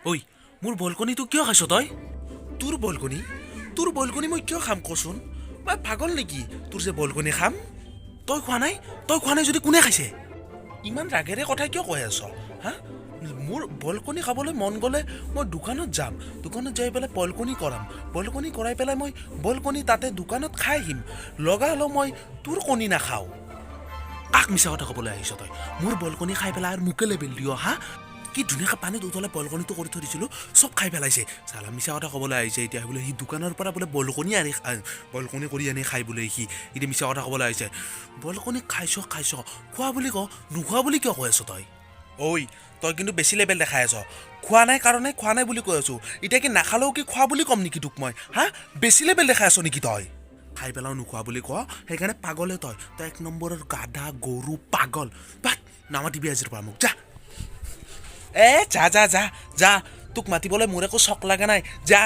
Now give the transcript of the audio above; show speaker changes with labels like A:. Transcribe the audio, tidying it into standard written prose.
A: ঐ মোৰ বলকনিটো কিয় খাইছ তই তোৰ বলকনি মই কিয় খাম কচোন মই পাগল নেকি তোৰ যে বলকনি খাম তই খোৱা নাই যদি কোনে খাইছে ইমান ৰাগেৰে কথা কিয় কৈ আছ হা মোৰ বলকনি খাবলৈ মন গ'লে মই দোকানত যাম দোকানত যাই পেলাই বলকনি কৰাই পেলাই মই বলকনি তাতে দোকানত খাই আহিম লগা হ'লেও মই তোৰ কণী নাখাওঁ কাক মিছা কথা ক'বলৈ আহিছ তই মোৰ বলকনি খাই পেলাই আৰু মোকে লেবেল দিয় হা কি ধুনীয়াকৈ পানীত উতলাই বলকনিটো কৰি থৈ দিছিলোঁ চব খাই পেলাইছে চালা মিছা কথা ক'বলৈ আহিছে এতিয়া বোলে সি দোকানৰ পৰা বোলে বলকনি কৰি আনি খাই বোলে সি এতিয়া মিছা কথা ক'বলৈ আহিছে বলকনি খাইছ খোৱা বুলি ক নোখোৱা বুলি কিয় কৈ আছ তই ঐ তই কিন্তু বেছি লেবেল দেখাই আছ খোৱা নাই বুলি কৈ আছোঁ এতিয়া কি নাখালেও কি খোৱা বুলি ক'ম নেকি তোক মই হা বেছি লেবেল দেখাই আছ নেকি তই খাই পেলাও নোখোৱা বুলি ক সেইকাৰণে পাগলে তই এক নম্বৰৰ গাধা গৰু পাগল বাট নামাতিবি আজিৰ পৰা মোক যা যা তোক মাতিবলৈ মোৰ একো চক লগা নাই যা